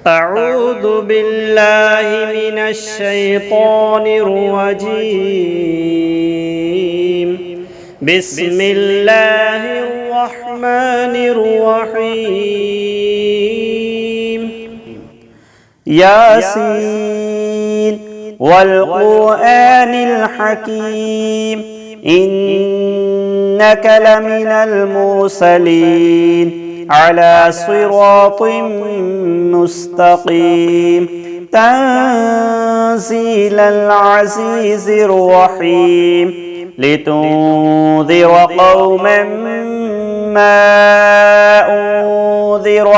أعوذ بالله من الشيطان الرجيم. بسم الله الرحمن الرحيم. ياسين والقرآن الحكيم إنك لمن المرسلين على صراط مستقيم تنزيل العزيز الرحيم لتنذر قوما ما أنذر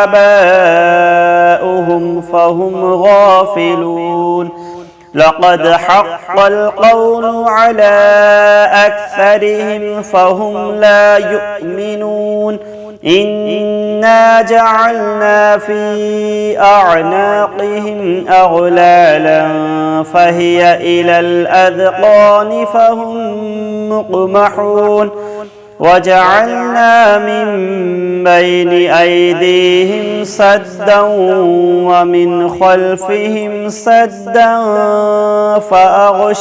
آباؤهم فهم غافلون لقد حق القول على أكثرهم فهم لا يؤمنون إنا جعلنا في أعناقهم أغلالا فهي إلى الأذقان فهم مقمحون وجعلنا من بين أيديهم سدا ومن خلفهم سدا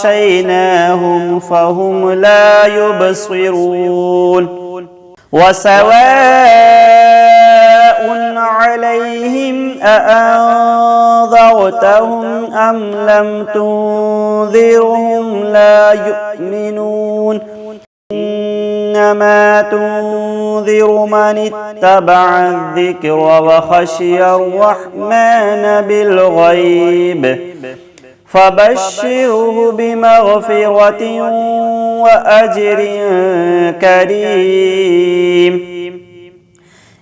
فأغشيناهم فهم لا يبصرون وسواء عليهم أأنذرتهم أم لم تنذرهم لا يؤمنون إنما تنذر من اتبع الذكر وخشي الرحمن بالغيب فبشره بمغفرة وأجر كريم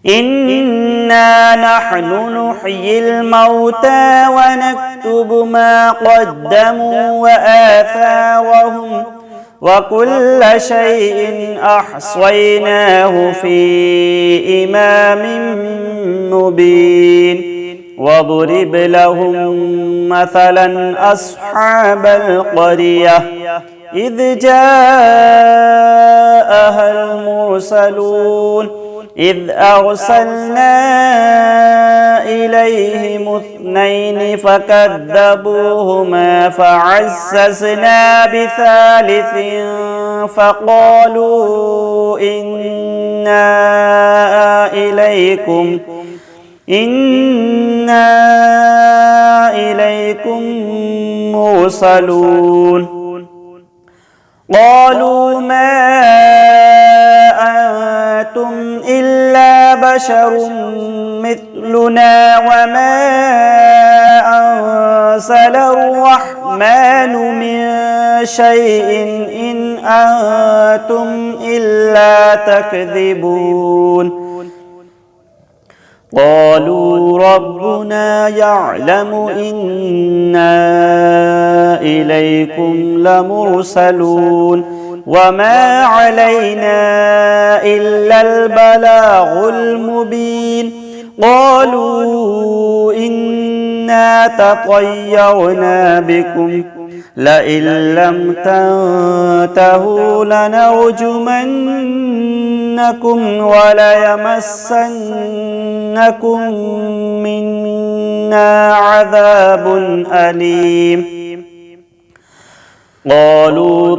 إنا نحن نحيي الموتى ونكتب ما قدموا وآثارهم وكل شيء أحصيناه في إمام مبين واضرب لهم مثلا أصحاب القرية إذ جاءها المرسلون إذ أرسلنا إليهم اثنين فكذبوهما فعززنا بثالث فقالوا إنا إليكم مرسلون قالوا ما أنتم إلا بشر مثلنا وما أنزل الرحمن من شيء إن أنتم إلا تكذبون قالوا ربنا يعلم إنا إليكم لمرسلون وما علينا إلا البلاغ المبين قالوا إنا تطيرنا بكم لئن لم تنتهوا لنرجمنكم وليمسنكم منا عذاب أليم قالوا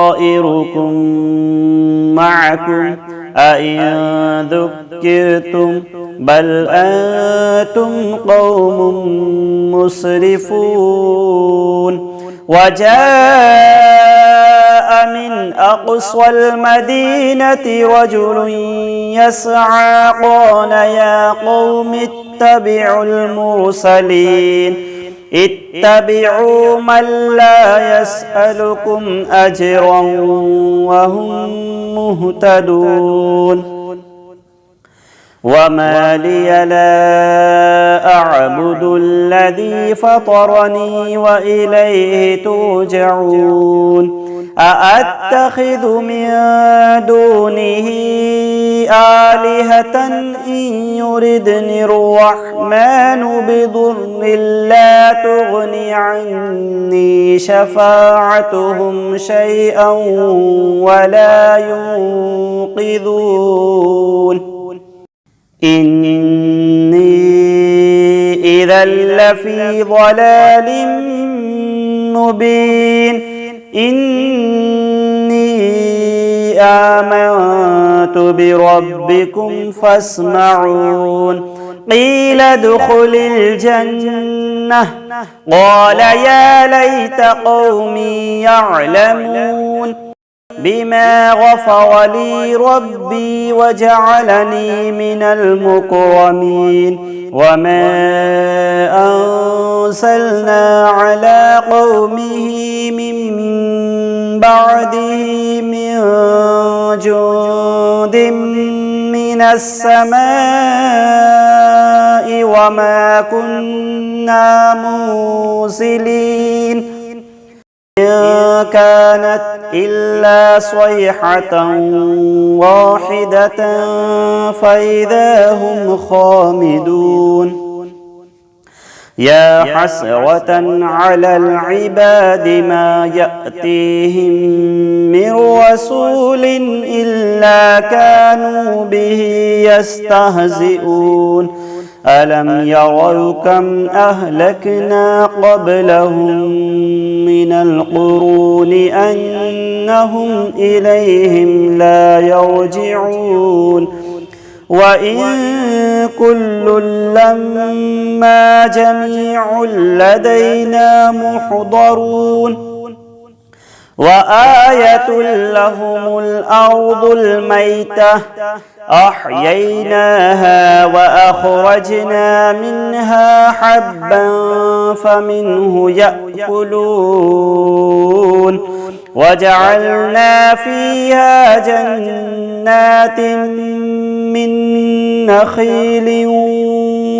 طائركم معكم أئن ذكرتم بل أنتم قوم مسرفون وجاء من أقصى المدينة رجل يسعى قال يا قوم اتبعوا المرسلين اتبعوا من لا يسألكم أجرا وهم مهتدون وما لي لا أعبد الذي فطرني وإليه ترجعون أأتخذ من دونه آلهة إن يردني الرحمن بضر لا تغني عني شفاعتهم شيئا ولا ينقذون إني إذا لفي ضلال مبين إني آمنت بربكم فاسمعون قيل ادخل الجنة قال يا ليت قومي يعلمون بما غفر لي ربي وجعلني من المكرمين وما أرسلنا على قومه من بعده من جند من السماء وما كنا مرسلين إن كانت إلا صيحة واحدة فإذا هم خامدون يا حسرة على العباد ما يأتيهم من رسول إلا كانوا به يستهزئون ألم يروا كم أهلكنا قبلهم من القرون أنهم إليهم لا يرجعون وإن كل لما جميع لدينا محضرون وآية لهم الأرض الميتة أحييناها وأخرجنا منها حبا فمنه يأكلون وجعلنا فيها جنات من نخيل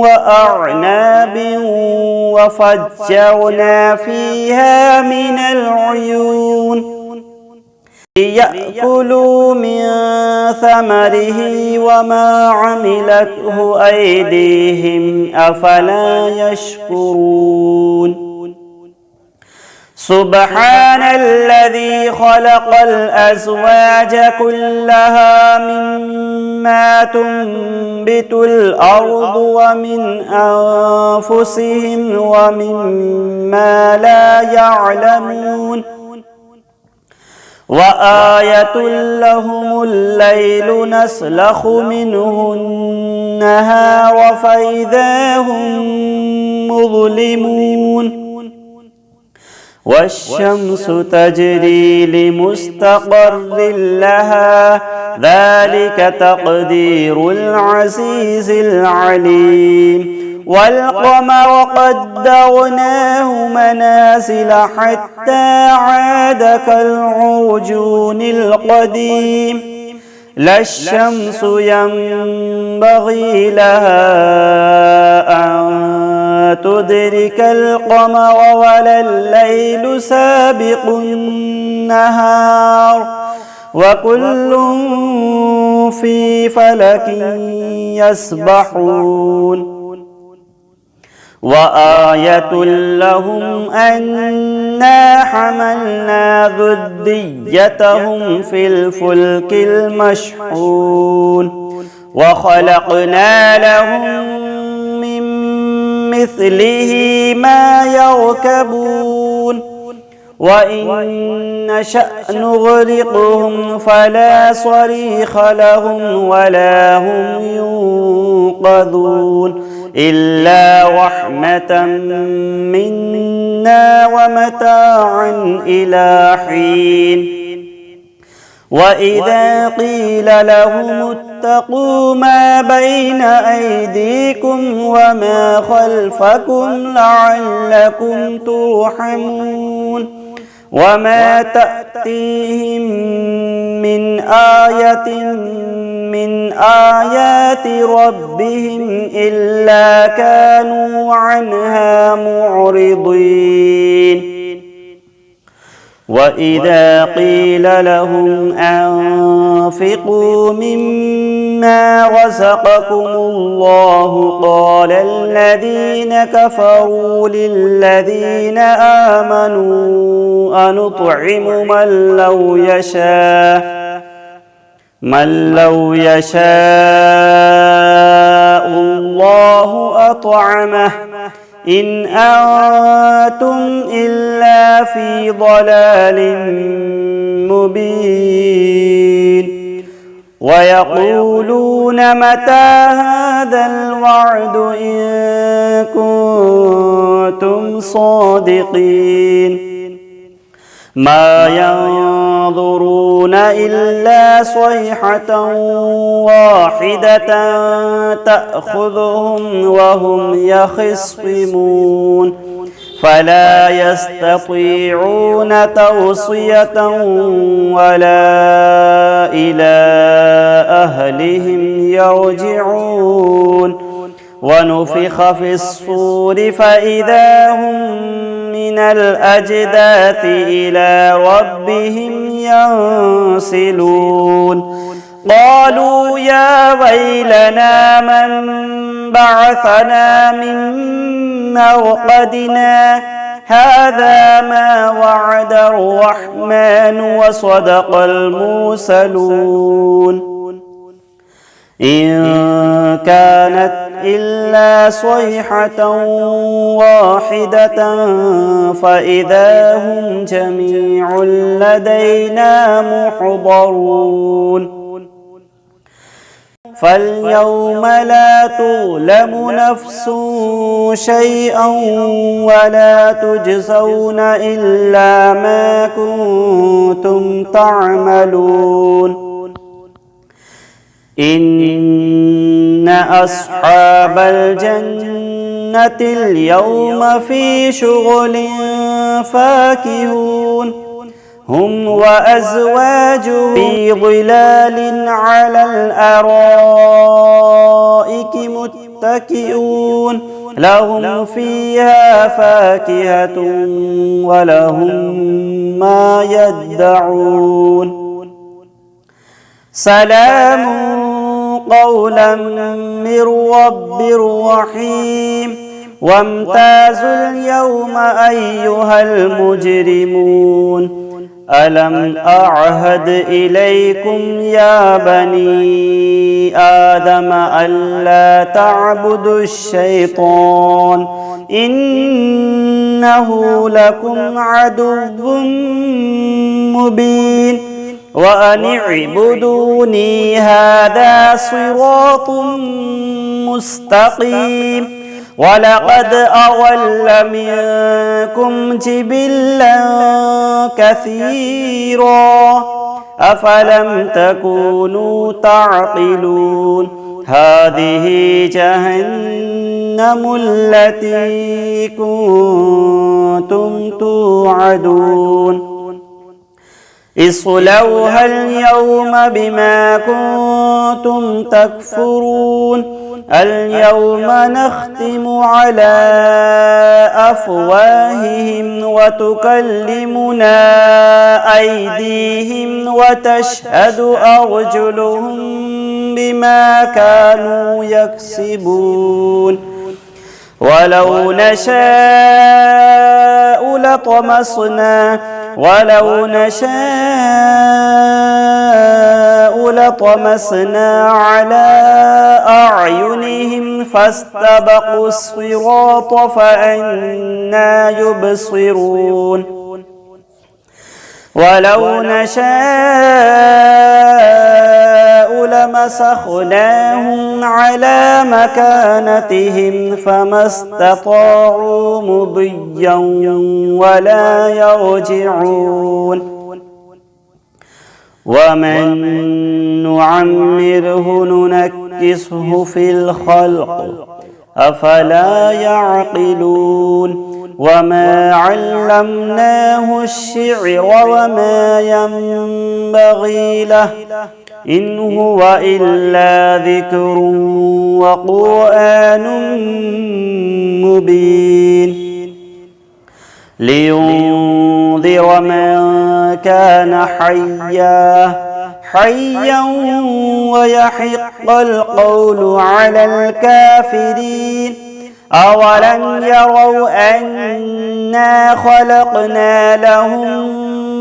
وأعناب وفجرنا فيها من العيون ليأكلوا من ثمره وما عملته أيديهم أفلا يشكرون سبحان الذي خلق الأزواج كلها مما تنبت الأرض ومن أنفسهم ومما لا يعلمون وآية لهم الليل نسلخ منه النهار فإذا هم مظلمون والشمس تجري لمستقر لها ذلك تقدير العزيز العليم والقمر قدرناه منازل حتى عاد كالعرجون القديم لا الشمس ينبغي لها أن تدرك القمر ولا الليل سابق النهار وكل في فلك يسبحون وآية لهم أنا حملنا ذريتهم في الفلك المشحون وخلقنا لهم من مثله ما يركبون وإن نشأ نغرقهم فلا صريخ لهم ولا هم ينقذون إلا رحمة منا ومتاعا إلى حين وإذا قيل لهم اتقوا ما بين أيديكم وما خلفكم لعلكم ترحمون وما تأتيهم من آية من آيات ربهم إلا كانوا عنها معرضين وإذا قيل لهم أنفقوا مما رزقكم الله قال الذين كفروا للذين آمنوا أنطعم من لو يشاء الله الله أطعمه إن أنتم إلا في ضلال مبين ويقولون متى هذا الوعد إن كنتم صادقين ما ينظرون إلا صيحة واحدة تأخذهم وهم يخصمون فلا يستطيعون توصية ولا إلى أهلهم يرجعون ونفخ في الصور فإذا هم من الأجداث إلى ربهم ينسلون قالوا يا ويلنا من بعثنا من مرقدنا هذا ما وعد الرحمن وصدق المرسلون إن كانت إلا صيحة واحدة فإذا هم جميع لدينا محضرون فاليوم لا تظلم نفس شيئا ولا تجزون إلا ما كنتم تعملون إن أصحاب الجنة اليوم في شغل فاكهون هم وأزواجهم في ظلال على الأرائك متكئون لهم فيها فاكهة ولهم ما يدعون سلام قولا من رب رحيم وامتازوا اليوم أيها المجرمون ألم أعهد إليكم يا بني آدم ألا تعبدوا الشيطان إنه لكم عدو مبين وأن اعبدوني هذا صراط مستقيم ولقد أضل منكم جبلا كثيرا أفلم تكونوا تعقلون هذه جهنم التي كنتم توعدون اصلوها اليوم بما كنتم تكفرون اليوم نختم على أفواههم وتكلمنا أيديهم وتشهد أرجلهم بما كانوا يكسبون ولو نشاء لطمسنا على أعينهم فاستبقوا الصراط فأنى يبصرون ولو نشاء لمسخناهم على مكانتهم فما استطاعوا مضيا ولا يرجعون ومن نعمره ننكسه في الخلق أفلا يعقلون وما علمناه الشعر وما ينبغي له إن هو إلا ذكر وقرآن مبين لينذر من كان حيا ويحق القول على الكافرين أولم يروا أنا خلقنا لهم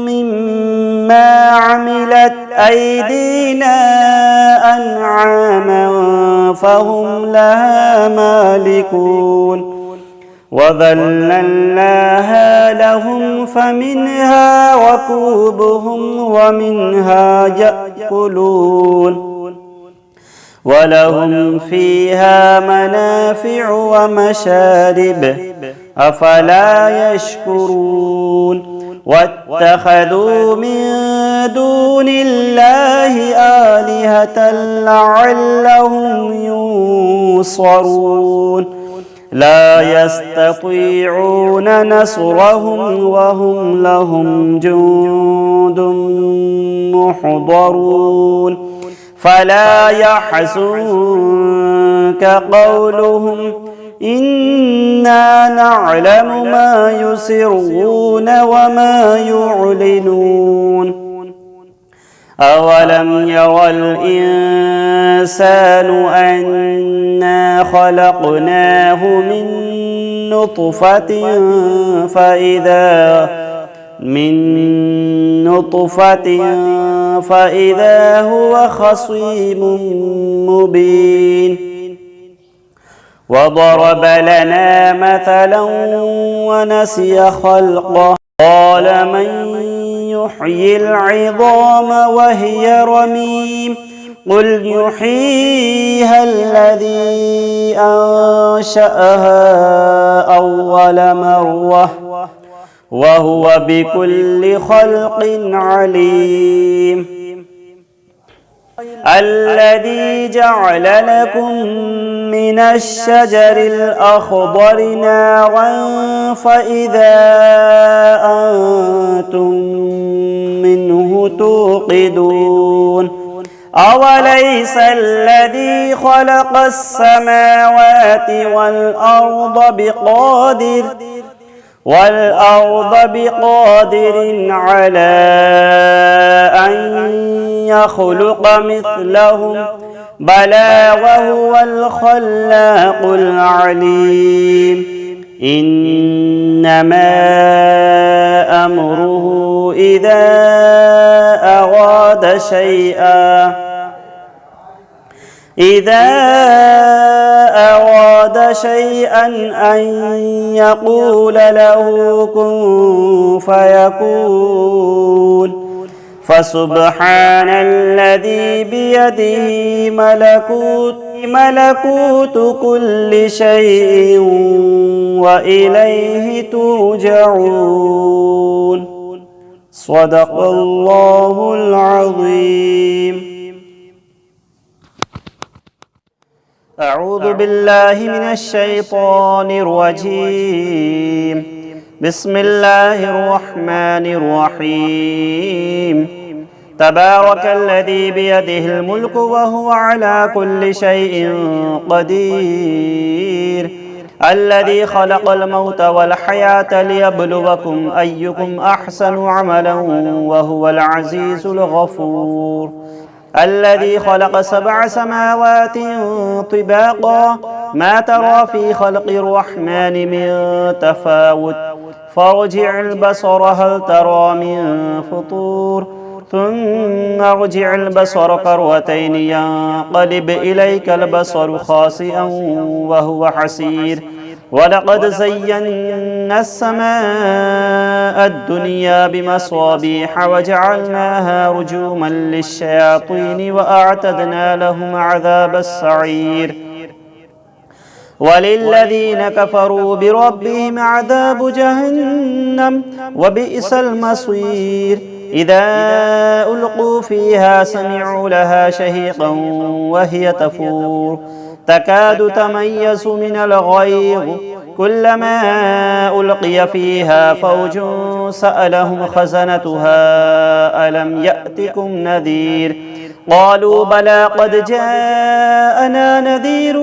مما مما عملت أيدينا أنعاما فهم لها مالكون وذللناها لهم فمنها ركوبهم ومنها يأكلون ولهم فيها منافع ومشارب أفلا يشكرون واتخذوا من دون الله آلهة لعلهم ينصرون لا يستطيعون نصرهم وهم لهم جند محضرون فلا يحزنك قولهم إنا نعلم ما يسرون وما يعلنون أولم ير الإنسان أنا خلقناه من نطفة فإذا هو خصيم مبين وضرب لنا مثلا ونسي خلقه قال من يحيي العظام وهي رميم قل يحييها الذي أنشأها أول مرة وهو بكل خلق عليم الذي جعل لكم من الشجر الأخضر نارا فإذا أنتم منه توقدون أوليس الذي خلق السماوات والأرض بقادر على أن يخلق مثلهم بلى وهو الخلاق العليم إنما أمره إذا أراد شيئا أن يقول له كن فيكون فسبحان الذي بيده ملكوت كل شيء وإليه ترجعون صدق الله العظيم. أعوذ بالله من الشيطان الرجيم. بسم الله الرحمن الرحيم. تبارك الذي بيده الملك وهو على كل شيء قدير الذي خلق الموت والحياة ليبلوكم أيكم أحسن عملا وهو العزيز الغفور الذي خلق 7 سماوات طباقا ما ترى في خلق الرحمن من تفاوت فارجع البصر هل ترى من فطور ثم ارجع البصر كرتين ينقلب إليك البصر خاسئا وهو حسير ولقد زينا السماء الدنيا بمصابيح وجعلناها رجوما للشياطين وأعتدنا لهم عذاب السعير وللذين كفروا بربهم عذاب جهنم وبئس المصير إذا ألقوا فيها سمعوا لها شهيقا وهي تفور تكاد تميز من الغيظ كلما ألقي فيها فوج سألهم خزنتها ألم يأتكم نذير قالوا بلى قد جاءنا نذير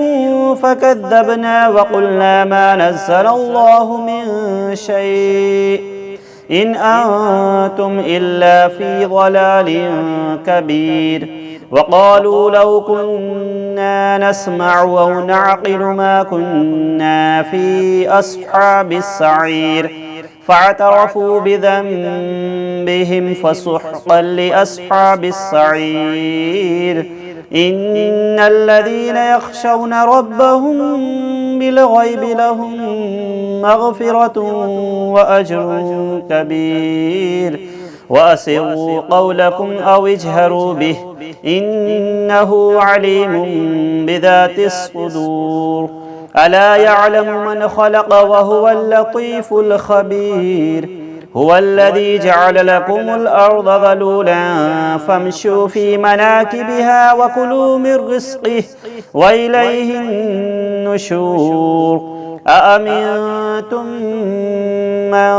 فكذبنا وقلنا ما نزل الله من شيء إن أنتم إلا في ضلال كبير وقالوا لو كنا نسمع أو نعقل ما كنا في أصحاب السعير فاعترفوا بذنبهم فسحقا لأصحاب السعير. إن الذين يخشون ربهم بالغيب لهم مغفرة وأجر كبير. وأسروا قولكم أو اجهروا به إنه عليم بذات الصدور. ألا يعلم من خلق وهو اللطيف الخبير. هو الذي جعل لكم الأرض ذلولا فامشوا في مناكبها وكلوا من رزقه وإليه النشور. أأمنتم من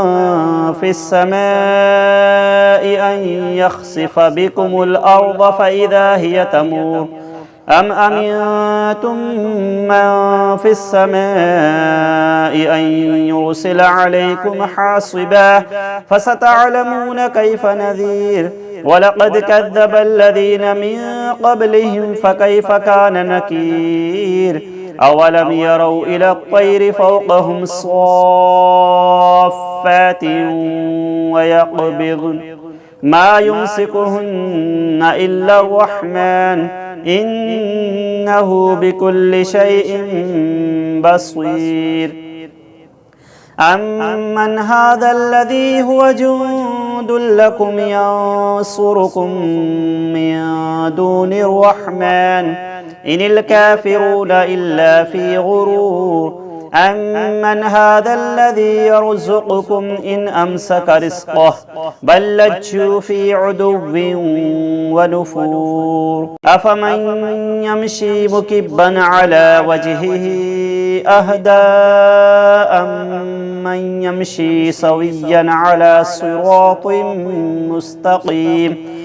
في السماء أن يخسف بكم الأرض فإذا هي تمور أم أمنتم من في السماء أن يرسل عليكم حاصبا فستعلمون كيف نذير. ولقد كذب الذين من قبلهم فكيف كان نكير. أولم يروا إلى الطير فوقهم صافات ويقبضن ما يمسكهن إلا الرحمن إنه بكل شيء بصير. أمن هذا الذي هو جند لكم ينصركم من دون الرحمن إن الكافرون إلا في غرور. أمن هذا الذي يرزقكم إن أمسك رزقه بل لجوا في عدو ونفور. أفمن يمشي مكبا على وجهه أهدى أمن يمشي سويا على صراط مستقيم.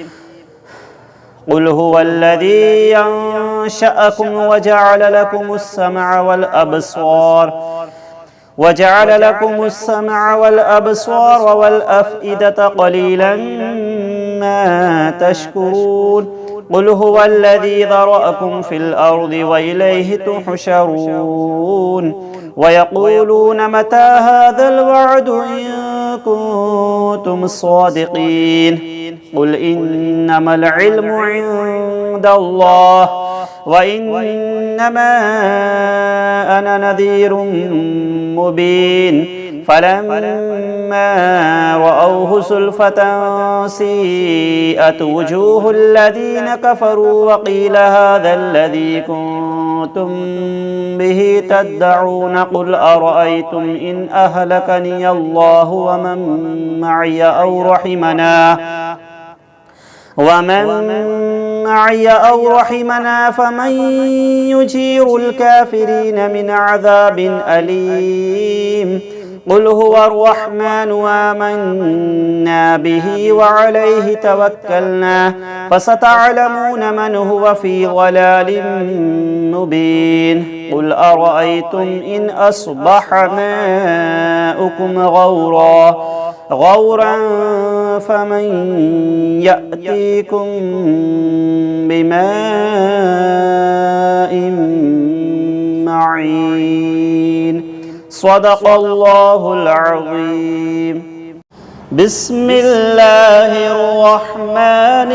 قل هو الذي ينشأكم وجعل لكم السمع والأبصار والأفئدة قليلا ما تشكرون. قل هو الذي ذرأكم في الأرض وإليه تحشرون. ويقولون متى هذا الوعد إن كنتم صادقين. قل إنما العلم عند الله وإنما أنا نذير مبين. فلما رأوه زلفة سيئت وجوه الذين كفروا وقيل هذا الذي كنتم به تدعون. قل أرأيتم إن أهلكني الله ومن معي أو رحمنا فمن يجير الكافرين من عذاب أليم. قل هو الرحمن آمنا به وعليه توكلنا فستعلمون من هو في ضلال مبين. قل أرأيتم إن أصبح ماؤكم غورا فمن يأتيكم بماء معين. صدق الله العظيم. بسم الله الرحمن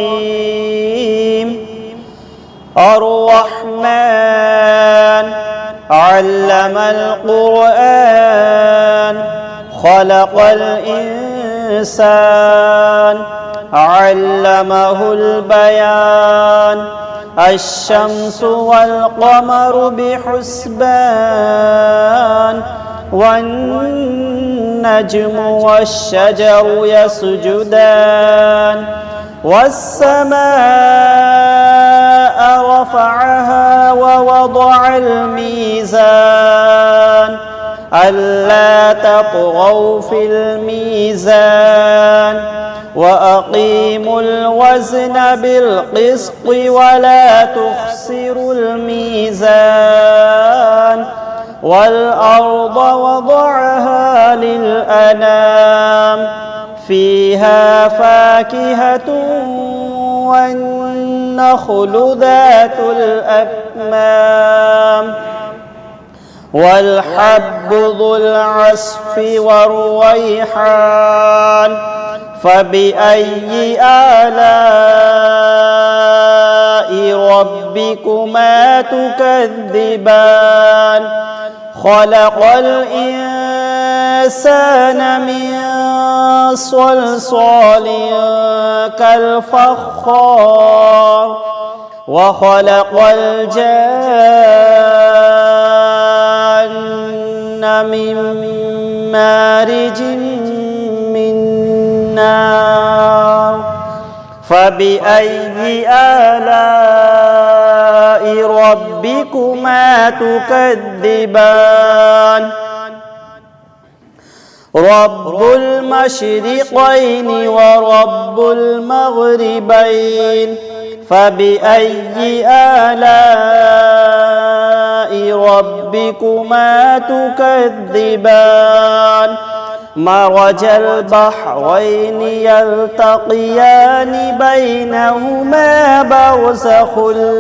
الرحيم. الرحمن علم القرآن خلق الإنسان علمه البيان. الشمس والقمر بحسبان والنجم والشجر يسجدان. والسماء رفعها ووضع الميزان ألا تطغوا في الميزان وأقيموا الوزن بالقسط ولا تخسروا الميزان. والأرض وضعها للأنام فيها فاكهة والنخل ذات الأكمام والحب ذو العصف والريحان فبأي آلاء ربكما تكذبان خلق الإنسان من صلصال كالفخار وخلق الجان من مارج من نار فبأي آلاء ربكما تكذبان رب المشرقين ورب المغربين فبأي آلاء ربكما تكذبان مرج البحرين يلتقيان بينهما برزخ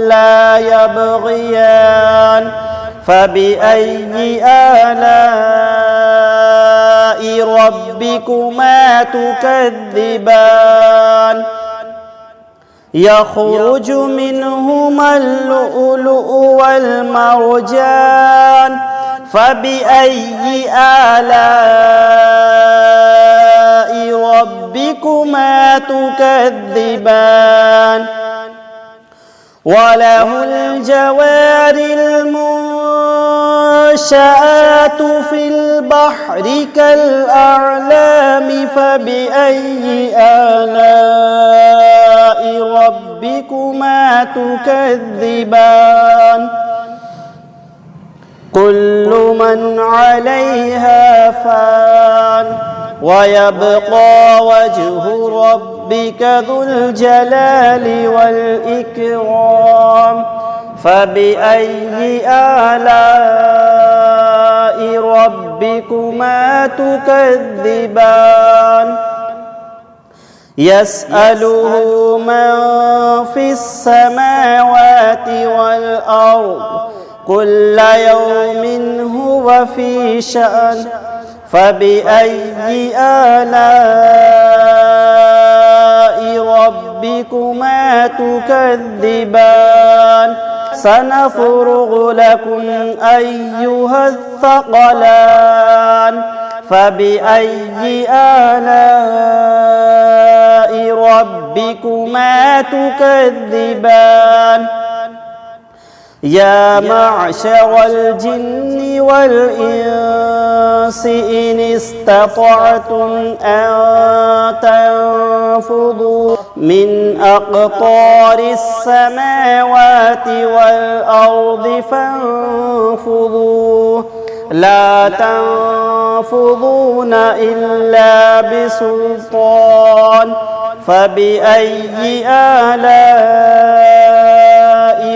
لا يبغيان فبأي آلاء ربكما تكذبان يخرج منهما اللؤلؤ والمرجان فبأي آلاء ربكما تكذبان وله الجوار المنشآت في البحر كالأعلام فبأي آلاء ربكما تكذبان كل من عليها فان ويبقى وجه ربك ذو الجلال والإكرام فبأي آلاء ربكما تكذبان يسأله من في السماوات والأرض كل يوم هو في شأن فبأي آلاء ربكما تكذبان سنفرغ لكم أيها الثقلان فبأي آلاء ربكما تكذبان يا معشر الجن والإنس إن استطعتم أن تنفذوا من أقطار السماوات والأرض فانفذوا لا تنفذون إلا بسلطان فبأي آلاء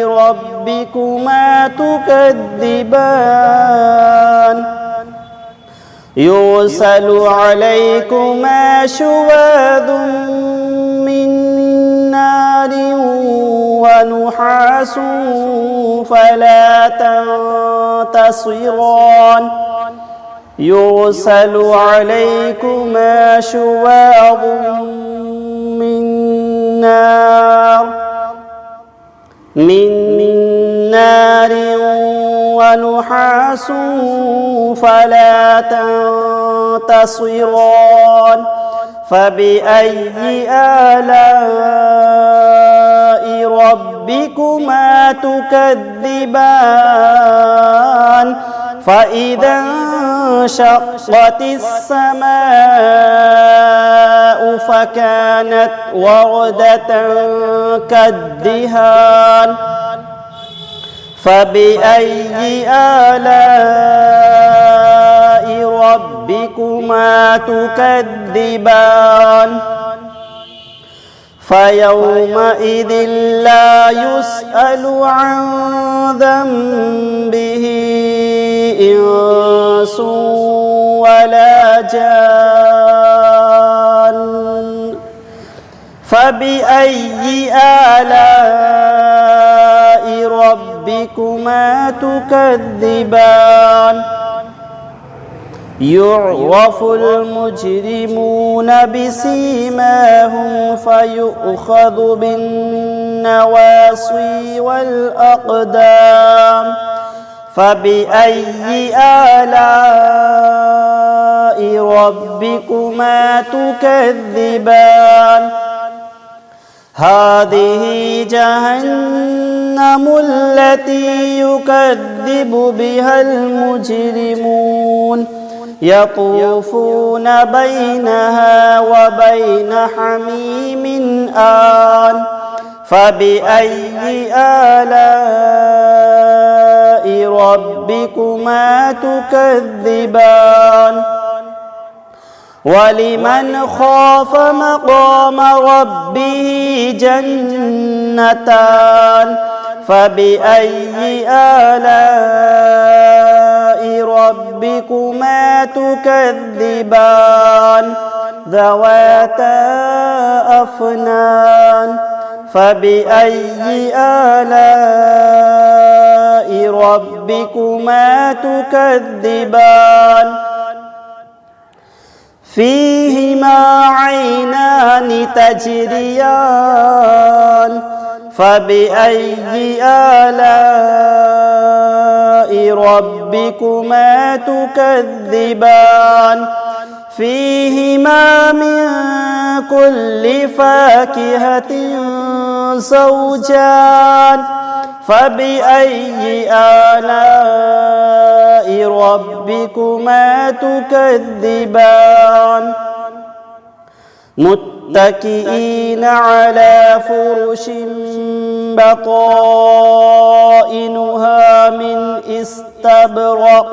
ربكما تكذبان يرسل عليكما شواظ من نار ونحاس فلا تنتصران يرسل عليكما شواظ من نار ونحاس فلا تنتصران فبأي آلاء ربكما تكذبان فإذا انشقت السماء فكانت وردة كالدهان فبأي آلاء ربكما تكذبان فيومئذ لا يسأل عن ذنبه إنس ولا جان فبأي آلاء ربكما ربكما تكذبان يعرف المجرمون بسيماهم فيؤخذ بالنواصي والأقدام فبأي آلاء ربكما تكذبان هذه جهنم التي يكذب بها المجرمون يطوفون بينها وبين حميم آن فبأي آلاء ربكما تكذبان ولمن خاف مقام ربه جنتان فبأي آلاء ربكما تكذبان ذواتا أفنان فبأي آلاء ربكما تكذبان فيهما عينان تجريان فبأي آلاء ربكما تكذبان فيهما من كل فاكهة زوجان فبأي آلاء ربكما تكذبان متكئين على فرش بطائنها من استبرق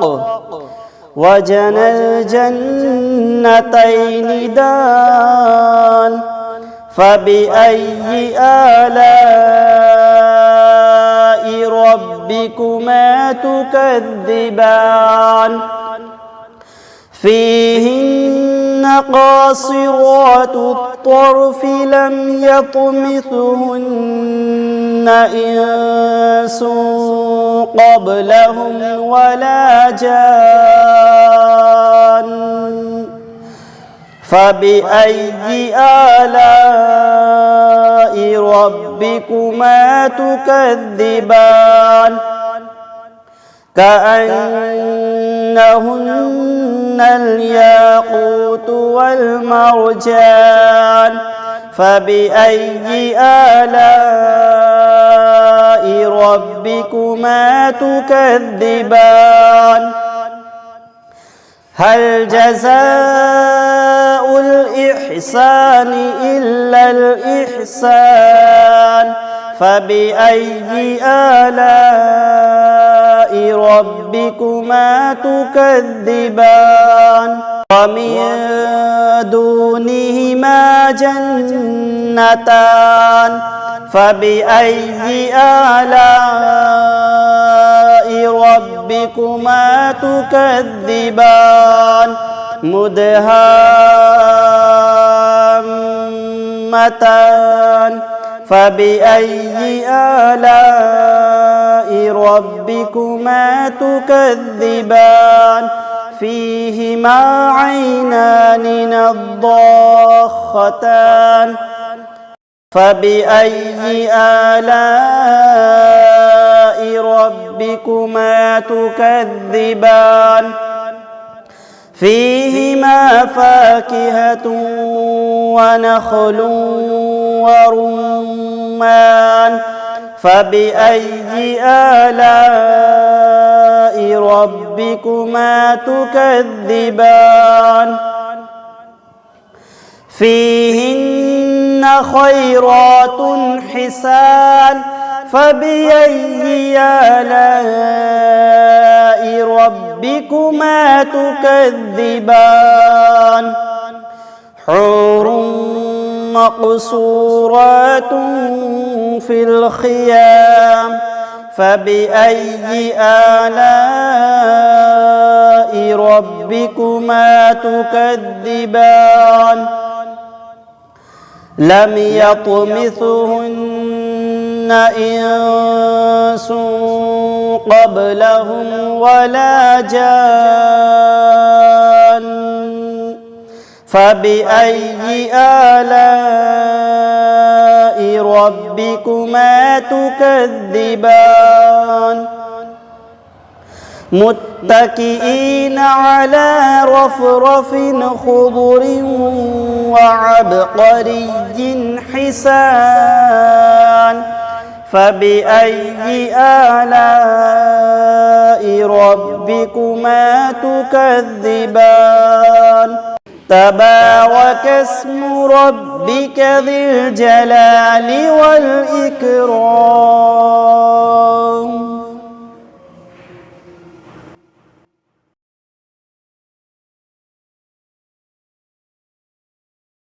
وجنى الجنتين دان فبأي آلاء ربكما تكذبان فيهن قاصرات الطرف لم يطمثهن إنس قبلهم ولا جان فبأي آلاء ربكما تكذبان كأنهن الياقوت والمرجان فبأي آلاء ربكما تكذبان هل جزاء الإحسان إلا الإحسان فبأي آلاء ربكما تكذبان ومن دونهما جنتان فبأي آلاء ربكما تكذبان مدهامتان فبأي آلاء ربكما تكذبان فيهما عينان نضاختان فبأي آلاء ربكما تكذبان فيهما فاكهة ونخل ورمان فبأي آلاء ربكما تكذبان فيهن خيرات حسان فبأي آلاء ربكما تكذبان حور مقصورات في الخيام فبأي آلاء ربكما تكذبان لم يطمثهن إنس قبلهم ولا جان فبأي آلاء ربكما تكذبان متكئين على رفرف خضر وعبقري حسان فبأي آلاء ربكما تكذبان تبارك اسم ربك ذي الجلال والإكرام